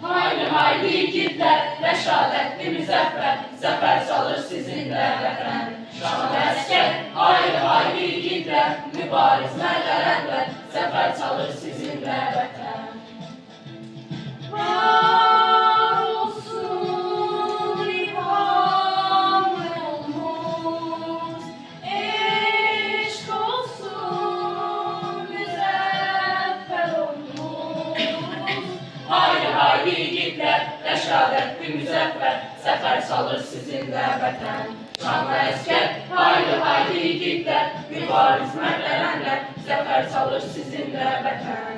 Haydi haydi yiğitler, rəşadətli müzəffər, zəfər çalır sizinlə vətən. Şanlı əskər, haydi haydi yiğitlər, mübariz mərlər ənvər, zəfər çalır sizinlə vətən. Var olsun İlham yolumuz, eşq olsun müzəffər olumuz. Haydi haydi yiğitlər, rəşadətli müzəffər, zəfər çalır sizinlə vətən. Şanlı əskər, haydi haydi yiğitlər, mübariz mərlər ənvər, zəfər çalır sizinlə vətən.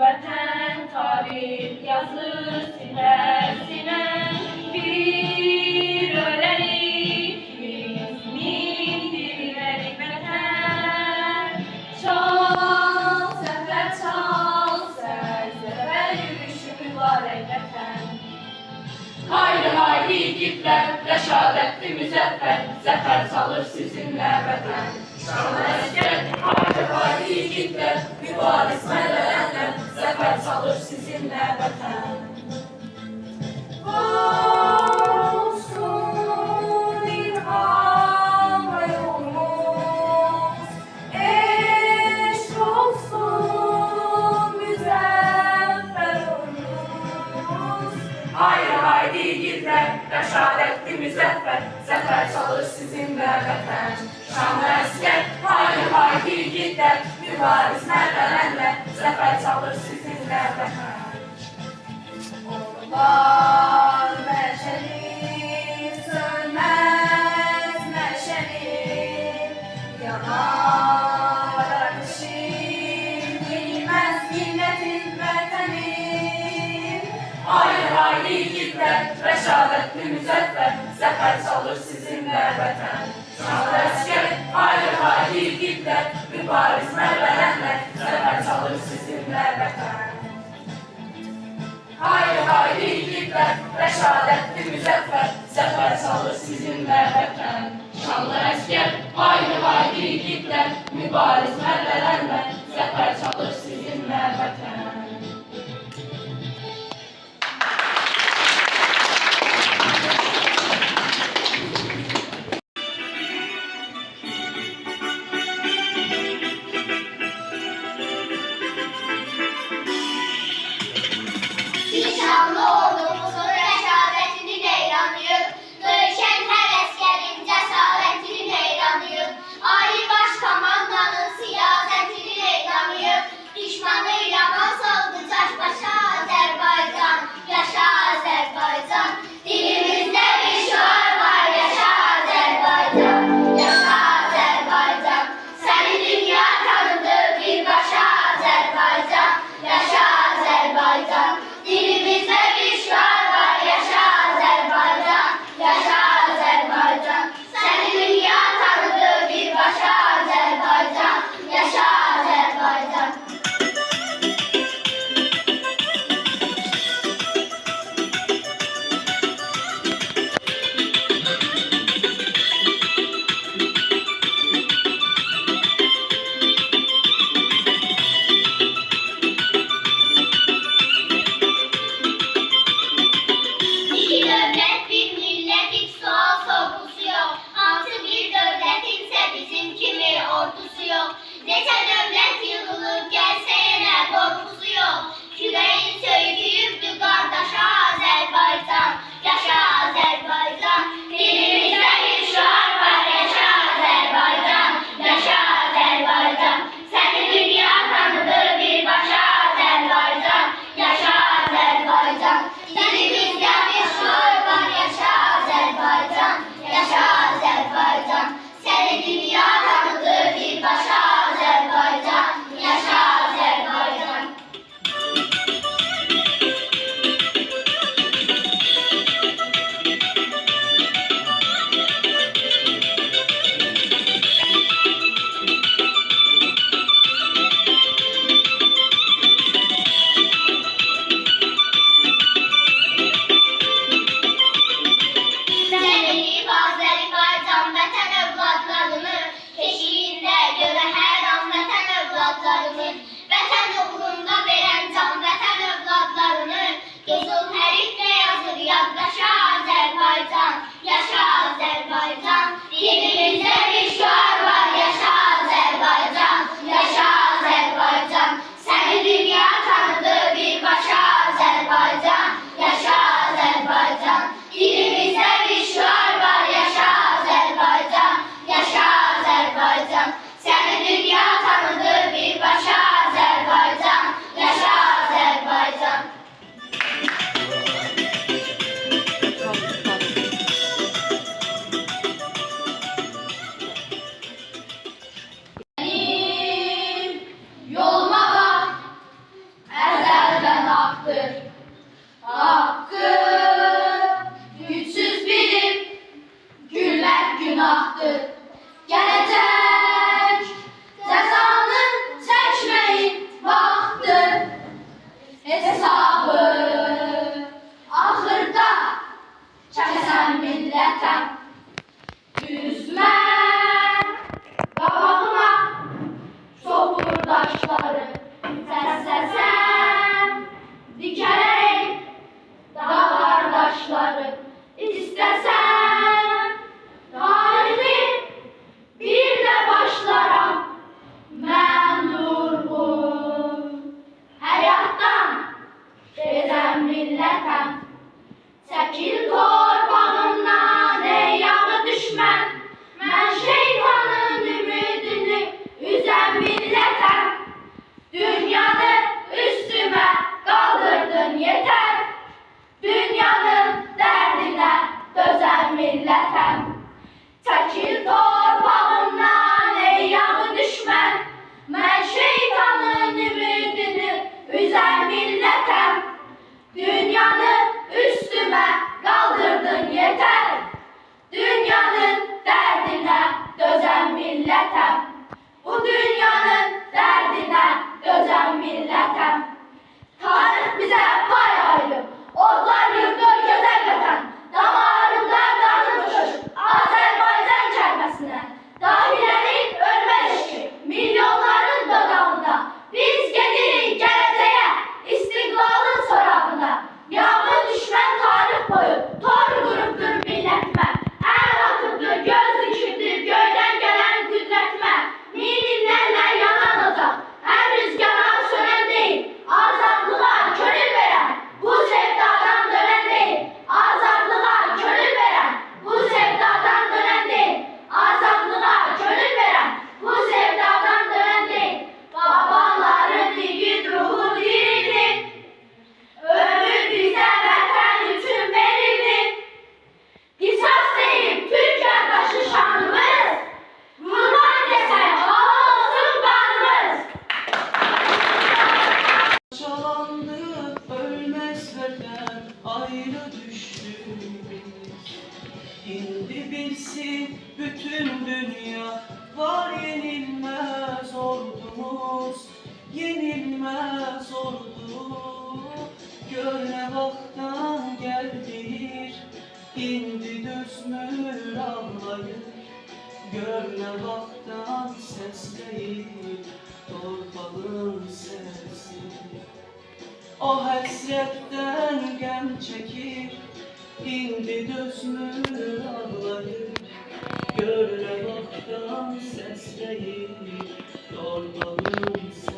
Vətən tarix yazır sinəsinə, bir ölərik biz mindirlərik vətən. Çal səfər çal sərzəfər yürüyüşü mübarək vətən. Haydi haydi yiğitlər, rəşadətli müzəffər, zəfər çalır sizinlə vətən. Şanlı əskər, haydi haydi yiğitlər, mübariz mərlər ənvər, zəfər çalır sizinlə vətən. Var olsun İlham yolumuz, eşq olsun müzəffər olumuz. Haydi haydi yiğitlər, rəşadətli müzəffər, zəfər çalır sizinlə vətən. Şanlı əskər, haydi haydi yiğitlər, mübariz mərlər ənvər, zəfər çalır sizinlə vətən. Var məşəli, sönməz məşəli, yanar ateşim, bilməz minnetin vətənim. Haydi haydi yiğitlər, rəşadətli müzəffər, zəfər çalır sizinlə vətən. Şanlı əskər, haydi haydi yiğitlər, mübariz mərlər ənvər, zəfər çalır sizinlə vətən. Haydi haydi yiğitlər, rəşadətli müzəffər, zəfər çalır sizinlə vətən. Şanlı əskər, haydi haydi yiğitlər, mübariz mərlər ənvər, zəfər çalır sizinlə vətən. Şanlı ordumuzun rəşadətinin heyranıyıq, döyüşən hər əskərin cəsarətinin heyranıyıq. Ali baş komandanın siyasətinin bilsin bütün dünya, var yenilmez ordumuz, yenilmez ordu. Gör ne vaktan geldir, indi düzmür ağlayır. Gör ne vaktan sesleyir, torpağın sesi. O hasretten gem çekir, indi düzmür ağlayır. Gör ne vaktan sesleyir, torpağın sesi.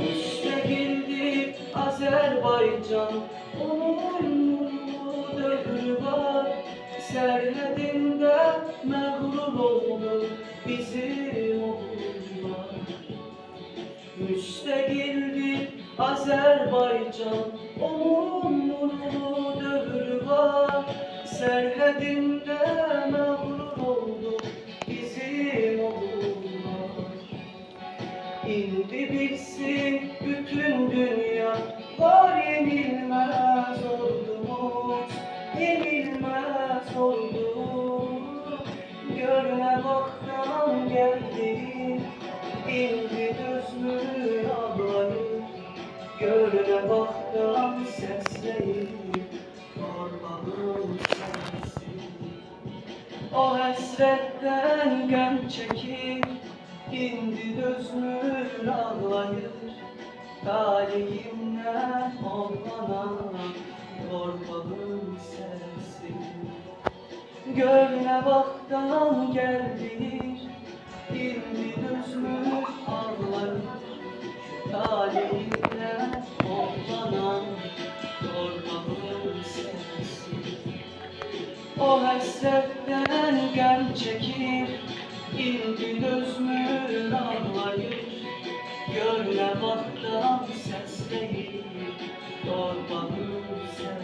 Müstakildir Azerbaycan, onun dövrü var. Serhedinde mağrur oldu bizim oğullar. Müstakildir Azerbaycan, onun nurlu dövrü var. Serhedinde mağrur oldu bizim oğullar. İndi bilsin bütün dünya, var yenilmez ordumuz, yenilmez ordu. Gör ne vaktan geldi, indi düzmür ağlayır. Gör ne vaktan sesleyir, torpağın sesi. O hasretten gem çekir, indi düzmür ağlayır. Talihimden olmanan torpağın sesi. Gör ne vaktan geldir, indi düzmür ağlayır. Talihimden olmanan torpağın sesi. O hasretten gem çekir, indi düzmür ağlayır. Gör ne vaktan sesleyir, torpağın sesi.